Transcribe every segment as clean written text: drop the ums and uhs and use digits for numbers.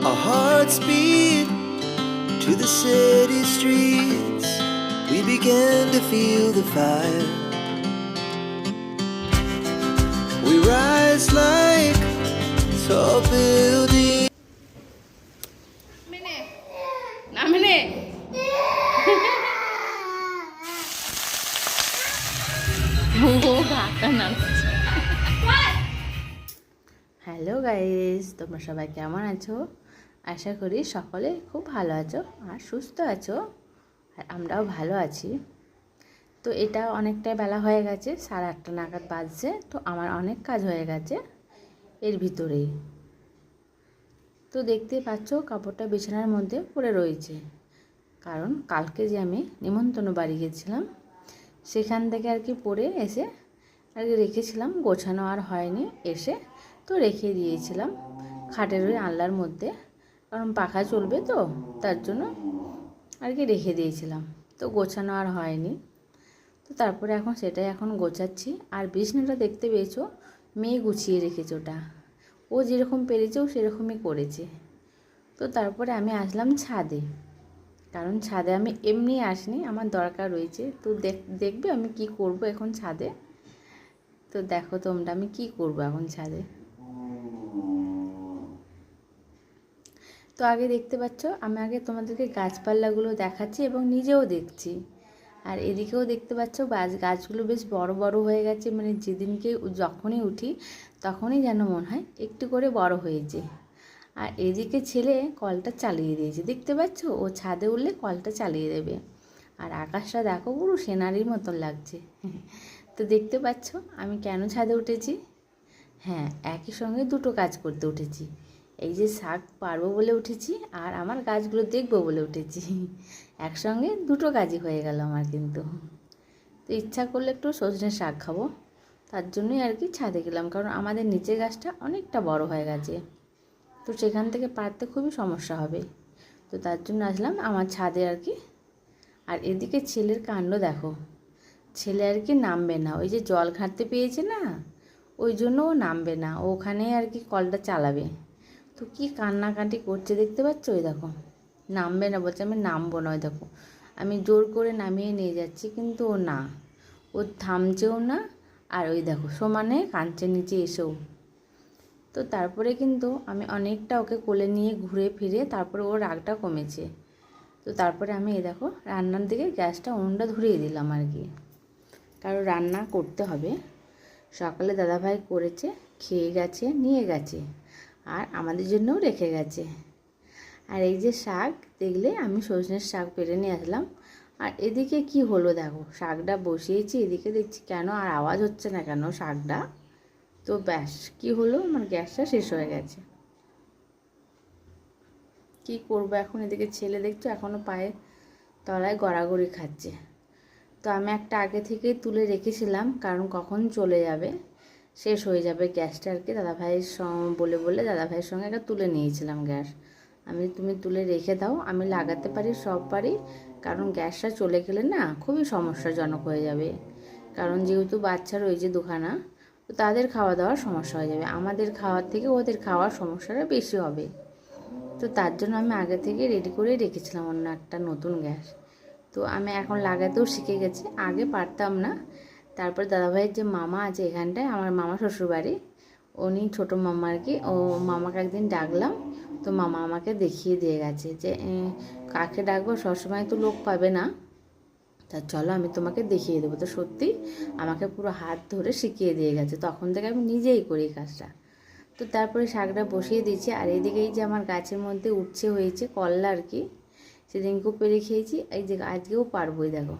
Our hearts beat to the city streets. We began to feel the fire. We rise like tall buildings. Hello guys, তোমরা সবাই কেমন আছো? আশা করি সকলে খুব ভালো আছো আর সুস্থ আছো, আর আমরাও ভালো আছি। তো এটা অনেকটাই বেলা হয়ে গেছে, 8:30 নাগাদ বাজছে। তো আমার অনেক কাজ হয়ে গেছে এর ভিতরেই। তো দেখতেই পাচ্ছ কাপড়টা বিছানার মধ্যে পড়ে রয়েছে, কারণ কালকে যে আমি নিমন্ত্রণ বাড়ি গেছিলাম সেখান থেকে আর কি পরে এসে আর কি রেখেছিলাম, গোছানো আর হয়নি। এসে তো রেখে দিয়েছিলাম খাটের ওই আনলার মধ্যে, কারণ পাখা চলবে তো তার জন্য আর কি রেখে দিয়েছিলাম। তো গোছানো আর হয়নি। তো তারপরে এখন সেটাই এখন গোছাচ্ছি। আর বিছানাটা দেখতে পেয়েছো, মেয়ে গুছিয়ে রেখেছে ওটা, ও যেরকম পেরেছে ও সেরকমই করেছে। তো তারপরে আমি আসলাম ছাদে, কারণ ছাদে আমি এমনি আসিনি, আমার দরকার রয়েছে। তো দেখবে আমি কি করব এখন ছাদে। তো দেখো তোমরা আমি কি করব এখন ছাদে। তো আগে দেখতে পাচ্ছ আমি আগে তোমাদেরকে গাছপালাগুলো দেখাচ্ছি এবং নিজেও দেখছি। আর এদিকেও দেখতে পাচ্ছ গাছগুলো বেশ বড় বড় হয়ে গেছে, মানে যেদিনকে যখনই উঠি তখনই যেন মনে হয় একটু করে বড় হয়েছে। আর এদিকে ছেলে কলটা চালিয়ে দিয়েছে, দেখতে পাচ্ছ ও ছাদে উঠলে কলটা চালিয়ে দেবে। আর আকাশটা দেখো পুরো সিনারির মতন লাগছে। তো দেখতে পাচ্ছ আমি কেন ছাদে উঠেছি। হ্যাঁ, একই সঙ্গে দুটো কাজ করতে উঠেছি। এই যে শাক পারবো বলে উঠেছি, আর আমার গাছগুলো দেখবো বলে উঠেছি। একসঙ্গে দুটো কাজই হয়ে গেল আমার কিন্তু। তো ইচ্ছা করলে একটু সজনে শাক খাবো, তার জন্যই আর কি ছাদে গেলাম, কারণ আমাদের নিচের গাছটা অনেকটা বড় হয়ে গেছে। তো সেখান থেকে পারতে খুবই সমস্যা হবে। তো তার জন্য আসলাম আমার ছাদে আর কি। আর এদিকে ছেলের কাণ্ড দেখো, ছেলে আর কি নামবে না, ওই যে জল ঘাঁটতে পেয়েছে না, ওই জন্য ও নামবে না, ও ওখানে আর কি কলটা চালাবে। তো কি কান্নাকাটি করছে দেখতে পাচ্ছ, ওই দেখো নামবে না, বলছে আমি নামবো না। ওই দেখো আমি জোর করে নামিয়ে নিয়ে যাচ্ছি, কিন্তু ও না, ও থামছেও না। আর ওই দেখো সমানে কাঁচের নিচে এসেও। তো তারপরে কিন্তু আমি অনেকটা ওকে কোলে নিয়ে ঘুরে ফিরে তারপরে ওর রাগটা কমেছে। তো তারপরে আমি এই দেখো রান্নার দিকে গ্যাসটা উনুনটা ধরিয়ে দিলাম আর কি, কারণ রান্না করতে হবে। সকালে দাদাভাই করেছে, খেয়ে গেছে, নিয়ে গেছে, আর আমাদের জন্যও রেখে গেছে। আর এই যে শাক দেখলে আমি সজনের শাক পেরে নিয়ে আসলাম। আর এদিকে কি হলো দেখো, শাকটা বসিয়েছি, এদিকে দেখছি কেন আর আওয়াজ হচ্ছে না কেন শাকটা। তো ব্যাস কি হলো, আমার গ্যাসটা শেষ হয়ে গেছে। কি করবো এখন, এদিকে ছেলে দেখছো এখনও পায়ে তলায় গড়াগড়ি খাচ্ছে। তো আমি একটা আগে থেকেই তুলে রেখেছিলাম, কারণ কখন চলে যাবে, শেষ হয়ে যাবে গ্যাসটা আর কি। দাদাভাইয়ের বলে বলে দাদাভাইয়ের সঙ্গে একটা তুলে নিয়েছিলাম গ্যাস। তুমি তুলে রেখে দাও, আমি লাগাতে পারি সব পারি, কারণ গ্যাসটা চলে গেলে না খুবই সমস্যাজনক হয়ে যাবে। কারণ যেহেতু বাচ্চা রয়েছে দুখানা, তো তাদের খাওয়া দাওয়ার সমস্যা হয়ে যাবে, আমাদের খাওয়ার থেকে ওদের খাওয়ার সমস্যাটা বেশি হবে। তো তার জন্য আমি আগে থেকে রেডি করে রেখেছিলাম অন্য একটা নতুন গ্যাস। তো আমি এখন লাগাতেও শিখে গেছি, আগে পারতাম না। তারপর দাদাভাইয়ের যে মামা আছে এখানটায়, আমার মামা শ্বশুরবাড়ি, উনি ছোটো মামা আর কি, ও মামাকে একদিন ডাকলাম। তো মামা আমাকে দেখিয়ে দিয়ে গেছে যে কাকে ডাকবো, সবসময় তো লোক পাবে না, তা চলো আমি তোমাকে দেখিয়ে দেবো। তো সত্যি আমাকে পুরো হাত ধরে শিখিয়ে দিয়ে গেছে, তখন থেকে আমি নিজেই করি কাজটা। তো তারপরে শাকটা বসিয়ে দিয়েছি। আর এদিকেই যে আমার গাছের মধ্যে উচ্ছে হয়েছে করলা আর কি, সেদিনকেও পেরে খেয়েছি, এই যে আজকেও পারবোই দেখো।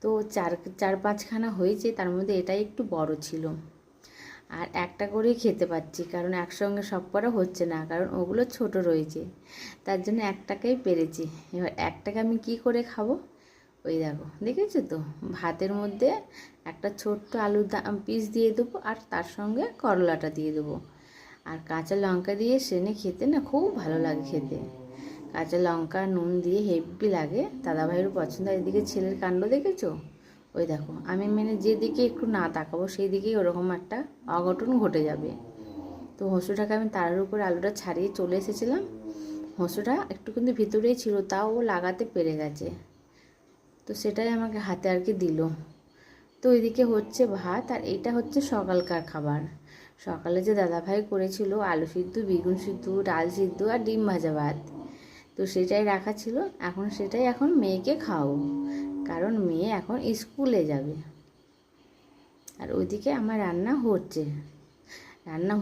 তো চার পাঁচখানা হয়েছে, তার মধ্যে এটাই একটু বড় ছিল। আর একটা করেই খেতে পাচ্ছি, কারণ একসঙ্গে সব করা হচ্ছে না, কারণ ওগুলো ছোট রয়েছে, তার জন্য একটাকেই পেরেছি। এবার একটাকে আমি কি করে খাবো, ওই দেখো দেখেছো তো, ভাতের মধ্যে একটা ছোট্ট আলুর পিস দিয়ে দেবো, আর তার সঙ্গে করলাটা দিয়ে দেবো, আর কাঁচা লঙ্কা দিয়ে সেনে খেতে না খুব ভালো লাগে খেতে। কাঁচা লঙ্কা নুন দিয়ে হেভি লাগে, দাদাভাইয়েরও পছন্দ। এদিকে ছেলের কাণ্ড দেখেছো, ওই দেখো আমি যেদিকে একটু না তাকাবো সেই দিকেই ওরকম একটা অঘটন ঘটে যাবে। তো হোঁসুটাকে আমি তারের উপরে আলুটা ছাড়িয়ে চলে এসেছিলাম। হোঁসুটা একটু কিন্তু ভিতরেই ছিল, তাও ও লাগাতে পেরে গেছে। তো সেটাই আমাকে হাতে আর কি দিল। তো এদিকে হচ্ছে ভাত, আর এটা হচ্ছে সকালকার খাবার। সকালে যে দাদাভাই করেছিল আলু সিদ্ধ, বেগুন সিদ্ধ, ডাল সিদ্ধ আর ডিম ভাজা ভাত, তো সেটাই রাখা ছিল। সেটাই এখন মেয়েকে খাওয়াবো, কারণ মেয়ে এখন স্কুলে যাবে। আর ওইদিকে আমার রান্না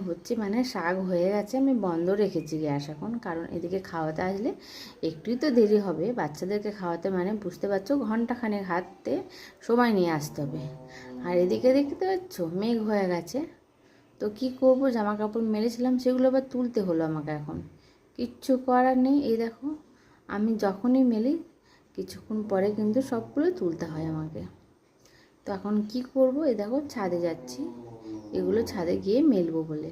হচ্ছে মানে শাক হয়ে গেছে, আমি বন্ধ রেখেছি গ্যাস এখন, কারণ এদিকে খাওয়াতে আসলে একটুই তো দেরি হবে। বাচ্চাদেরকে খাওয়াতে মানে বুঝতে পারছো ঘন্টাখানেক হাতে সময় নিয়ে আসতে হবে। আর এদিকে দেখতে পাচ্ছ মেঘ হয়ে গেছে। তো কি করব, জামা কাপড় মেলেছিলাম সেগুলো আবার তুলতে হলো আমাকে এখন। কিচ্ছু করার নেই, এই দেখো আমি যখনই মেলি কিছুক্ষণ পরে কিন্তু সবগুলো তুলতে হয় আমাকে। তো এখন কি করব, এই দেখো ছাদে যাচ্ছি এগুলো ছাদে গিয়ে মেলবো বলে।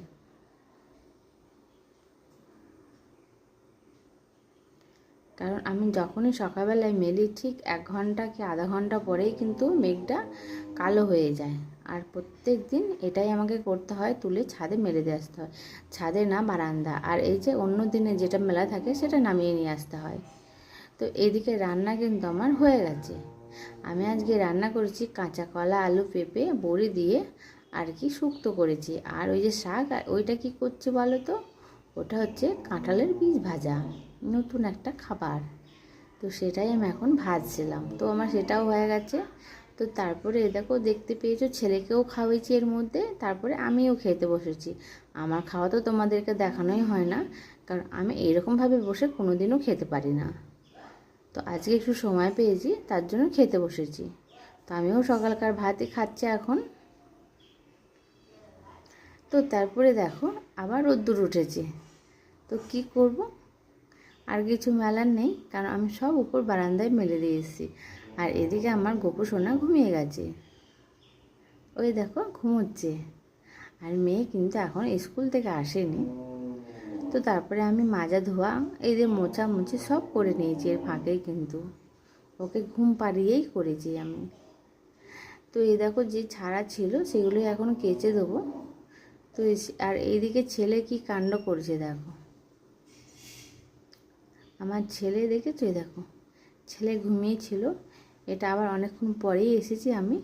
কারণ আমি যখনই সকালবেলায় মেলি ঠিক 1 ঘন্টা কি আধা ঘন্টা পরেই কিন্তু মেঘটা কালো হয়ে যায়। আর প্রত্যেক দিন এটাই আমাকে করতে হয়, তুলে ছাদে মেলে দিয়ে আসতে হয়। ছাদে না, বারান্দা। আর এই যে অন্য দিনে যেটা মেলা থাকে সেটা নামিয়ে নিয়ে আসতে হয়। তো এদিকে রান্না কিন্তু আমার হয়ে গেছে। আমি আজকে রান্না করেছি কাঁচা কলা, আলু, পেঁপে, বড়ি দিয়ে আর কি শুক্তো করেছি। আর ওই যে শাক, আর ওইটা কি করছি বলো তো, ওটা হচ্ছে কাঁঠালের বীজ ভাজা, নতুন একটা খাবার। তো সেটাই আমি এখন ভাজছিলাম, তো আমার সেটাও হয়ে গেছে। তো তারপরে এ দেখো দেখতে পেয়েছো ছেলেকেও খাওয়াইছি এর মধ্যে, তারপরে আমিও খেতে বসেছি। আমার খাওয়া তো তোমাদেরকে দেখানোই হয় না, কারণ আমি এরকমভাবে বসে কোনোদিনও খেতে পারি না। তো আজকে একটু সময় পেয়েছি তার জন্য খেতে বসেছি। তো আমিও সকালকার ভাতই খাচ্ছি এখন। তো তারপরে দেখো আবার রোদ্দুর উঠেছে। তো কি করব, আর কিছু মেলার নেই, কারণ আমি সব উপর বারান্দায় মেলে দিয়ে এসেছি। আর এদিকে আমার গোপু সোনা ঘুমিয়ে গেছে, ওই দেখো ঘুমোচ্ছে। আর মেয়ে কিন্তু এখন স্কুল থেকে আসেনি। তো তারপরে আমি মাজা ধোয়া, এই যে মোছামুছি সব করে নিয়েছি এর ফাঁকেই, কিন্তু ওকে ঘুম পাড়িয়েই করেছি আমি। তো এই দেখো যে ছাড়া ছিল সেগুলো এখন কেচে দেবো। তো আর এইদিকে ছেলে কি কাণ্ড করছে দেখো, আমার ছেলে দেখেছো, দেখো ছেলে ঘুমিয়েছিল, এটা আবার অনেকক্ষণ পরেই এসেছি আমি,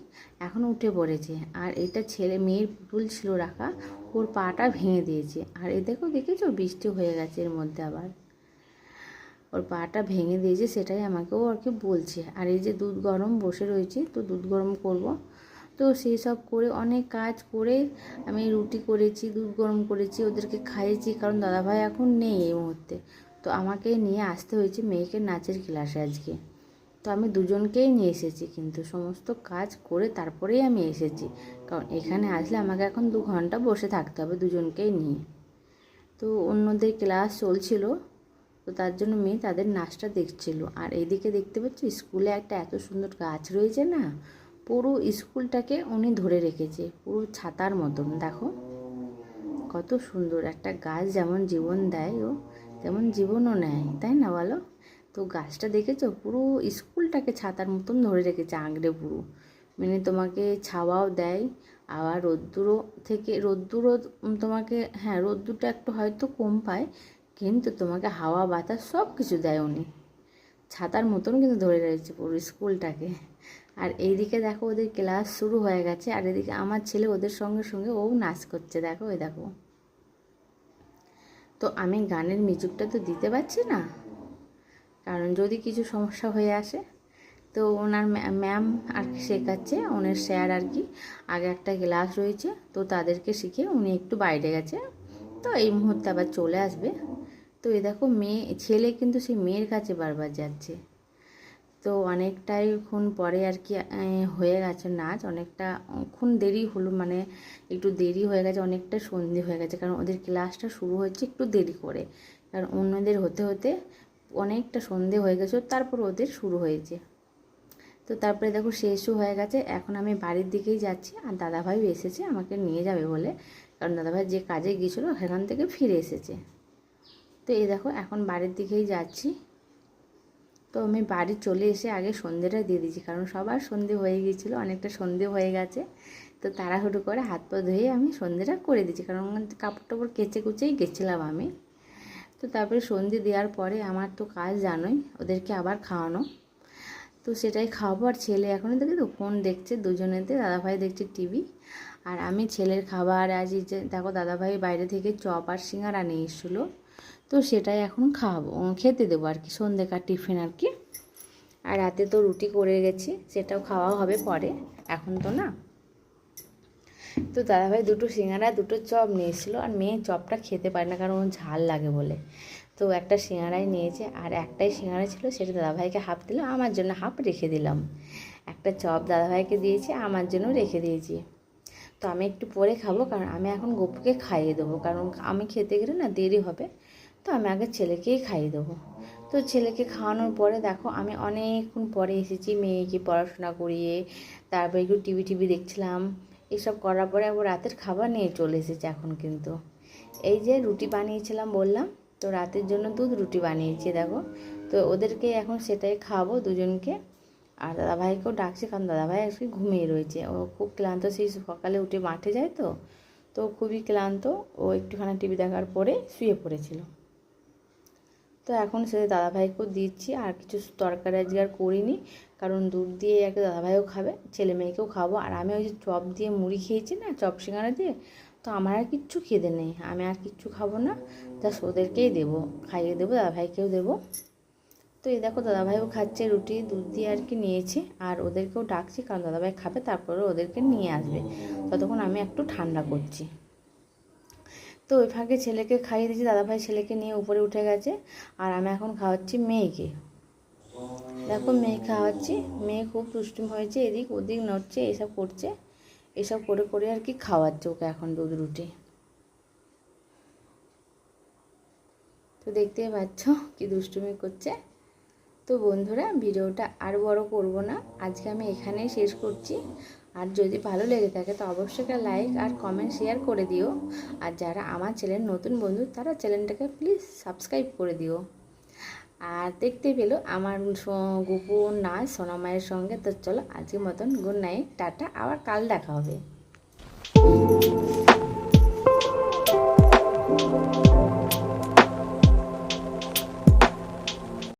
এখন উঠে পড়েছে। আর এটা মেয়ের পুতুল ছিল রাখা, ওর পাটা ভেঙে দিয়েছে। আর এ দেখো দেখেছো বৃষ্টি হয়ে গেছে এর মধ্যে, আবার ওর পাটা ভেঙে দিয়েছে, সেটাই আমাকেও আর কি বলছে। আর এই যে দুধ গরম বসে রয়েছে, তো দুধ গরম করব। তো সেই সব করে অনেক কাজ করে আমি রুটি করেছি, দুধ গরম করেছি, ওদেরকে খাইয়েছি, কারণ দাদাভাই এখন নেই এই মুহূর্তে। তো আমাকে নিয়ে আসতে হয়েছে মেয়েকে নাচের ক্লাসে আজকে। তো আমি দুজনকেই নিয়ে এসেছি, কিন্তু সমস্ত কাজ করে তারপরেই আমি এসেছি, কারণ এখানে আসলে আমাকে এখন 2 ঘন্টা বসে থাকতে হবে দুজনকেই নিয়ে। তো অন্যদের ক্লাস চলছিল, তো তার জন্য মেয়ে তাদের নাচটা দেখছিল। আর এইদিকে দেখতে পাচ্ছি স্কুলে একটা এত সুন্দর গাছ রয়েছে না, পুরো স্কুলটাকে উনি ধরে রেখেছে, পুরো ছাতার মতন। দেখো কত সুন্দর একটা গাছ, যেমন জীবন দেয় ও তেমন জীবনও নেয়, তাই না বলো? তো গাছটা দেখেছো, পুরো স্কুলটাকে ছাতার মতন ধরে রেখেছে আঁকড়ে পুরো। মানে তোমাকে ছাওয়াও দেয়, আবার রোদ্দুরও তোমাকে, হ্যাঁ রোদ্দুরটা একটু হয়তো কম পায়, কিন্তু তোমাকে হাওয়া বাতাস সব কিছু দেয় উনি। ছাতার মতন কিন্তু ধরে রয়েছে পুরো স্কুলটাকে। আর এইদিকে দেখো ওদের ক্লাস শুরু হয়ে গেছে, আর এদিকে আমার ছেলে ওদের সঙ্গে সঙ্গে ও নাচ করছে, দেখো ওই দেখো। তো আমি গানের মিউজিকটা তো দিতে পারছি না, কারণ যদি কিছু সমস্যা হয়ে আসে। তো ওনার ম্যাম আর কি শেখাচ্ছে, ওনার স্যার আর কি, আগে একটা ক্লাস রয়েছে, তো তাদেরকে শিখে উনি একটু বাইরে গেছে, তো এই মুহূর্তে আবার চলে আসবে। তো এই দেখো ছেলে কিন্তু সেই মেয়ের কাছে বারবার যাচ্ছে। তো অনেকটাইক্ষণ পরে আর কি হয়ে গেছে নাচ, অনেকটাক্ষণ দেরি হলো, মানে একটু দেরি হয়ে গেছে, অনেকটা সন্ধে হয়ে গেছে, কারণ ওদের ক্লাসটা শুরু হচ্ছে একটু দেরি করে, কারণ অন্যদের হতে হতে অনেকটা সন্ধে হয়ে গেছে, তারপর ওদের শুরু হয়েছে। তো তারপরে দেখো শেষও হয়ে গেছে, এখন আমি বাড়ির দিকেই যাচ্ছি। আর দাদাভাইও এসেছে আমাকে নিয়ে যাবে বলে, কারণ দাদাভাই যে কাজে গিয়েছিলো সেখান থেকে ফিরে এসেছে। তো এই দেখো এখন বাড়ির দিকেই যাচ্ছি। তো আমি বাড়ি চলে এসে আগে সন্ধেটা দিয়ে দিয়েছি, কারণ সবার সন্ধে হয়ে গিয়েছিলো, অনেকটা সন্ধে হয়ে গেছে। তো তাড়াহুড়ো করে হাত পা ধুয়ে আমি সন্ধেটা করে দিচ্ছি, কারণ কাপড় টাপড় কেচে কুচেই গেছিলাম আমি। তো তারপরে সন্ধে দেওয়ার পরে আমার তো কাজ জানোই, ওদেরকে আবার খাওয়ানো। তো সেটাই খাওয়াবো। আর ছেলে এখনও দেখে তো ফোন দেখছে, দুজনেতে দাদাভাই দেখছে টিভি, আর আমি ছেলের খাবার আজ যে দেখো দাদাভাই বাইরে থেকে চপ আর সিঙ্গারা নিয়ে এসেছিলো, তো সেটাই এখন খাওয়াবো, খেতে দেবো আর কি, সন্ধ্যেকার টিফিন আর কি। আর রাতে তো রুটি করে গেছি, সেটাও খাওয়া হবে পরে, এখন তো না। তো দাদাভাই দুটো সিঙ্গারা দুটো চপ নিয়ে এসেছিলো, আর মেয়ে চপটা খেতে পারে না কারণ ঝাল লাগে বলে, তো একটা সিঙ্গারাই নিয়েছে। আর একটাই সিঙ্গারা ছিল, সেটা দাদাভাইকে হাফ দিলাম, আমার জন্য হাফ রেখে দিলাম। একটা চপ দাদাভাইকে দিয়েছি, আমার জন্য রেখে দিয়েছি। তো আমি একটু পরে খাবো, কারণ আমি এখন গপুকে খাইয়ে দেবো, কারণ আমি খেতে গেলে না দেরি হবে, তো আমি আগে ছেলেকেই খাইয়ে দেবো। তো ছেলেকে খাওয়ানোর পরে দেখো আমি অনেকক্ষণ পরে এসেছি, মেয়েকে পড়াশোনা করিয়ে তারপরে একটু টিভি দেখছিলাম। এসব করার পরে আবার রাতের খাবার নিয়ে চলে এসেছে এখন। কিন্তু এই যে রুটি বানিয়েছিলাম বললাম, তো রাতের জন্য দুধ রুটি বানিয়েছি দেখো। তো ওদেরকে এখন সেটাই খাওয়াবো দুজনকে। আর দাদাভাইকেও ডাকছি, কারণ দাদাভাই আজকে ঘুমিয়ে রয়েছে, ও খুব ক্লান্ত, সেই সকালে উঠে মাঠে যায়, তো খুবই ক্লান্ত, ও একটুখানি টিভি দেখার পরে শুয়ে পড়েছিল। তো এখন সে দাদাভাইকেও দিচ্ছি, আর কিছু তরকারি আজকে আর করিনি, কারণ দুধ দিয়ে একটা দাদাভাইও খাবে, ছেলে মেয়েকেও খাবো। আর আমি ওই যে চপ দিয়ে মুড়ি খেয়েছি না, চপ সিঙ্গারা দিয়ে, তো আমার আর কিচ্ছু খেতে নেই, আমি আর কিচ্ছু খাবো না, জাস্ট ওদেরকেই দেবো, খাইয়ে দেবো, দাদাভাইকেও দেবো। তো এই দেখো দাদাভাইও খাচ্ছে রুটি দুধ দিয়ে আর কি নিয়েছে, আর ওদেরকেও ডাকছি, কারণ দাদাভাই খাবে, তারপরে ওদেরকে নিয়ে আসবে, ততক্ষণ আমি একটু ঠান্ডা করছি। তো ওই ফাঁকে ছেলেকে খাইয়ে দিয়েছি, দাদাভাই ছেলেকে নিয়ে উপরে উঠে গেছে, আর আমি এখন খাওয়াচ্ছি মেয়েকে। দেখো মেয়ে খাওয়াচ্ছি, মেয়ে খুব দুষ্টুমি হয়েছে, এদিক ওদিক নড়ছে, এসব করছে, এসব করে করে আর কি খাওয়াচ্ছে ওকে এখন দুধ রুটি। তো দেখতেই পাচ্ছ কি দুষ্টুমি করছে। তো বন্ধুরা ভিডিওটা আর বড় করব না, আজকে আমি এখানেই শেষ করছি। আর যদি ভালো লেগে থাকে তো অবশ্যই একটা লাইক আর কমেন্ট শেয়ার করে দিও। আর যারা আমার চ্যানেল নতুন বন্ধু, তারা চ্যানেলটাকে প্লিজ সাবস্ক্রাইব করে দিও। আর দেখতে পেলো আমার গোপন নাচ সোনামায়ের সঙ্গে। তো চলো আজকের মতন গুড নাইট, টাটা, আবার কাল দেখা হবে।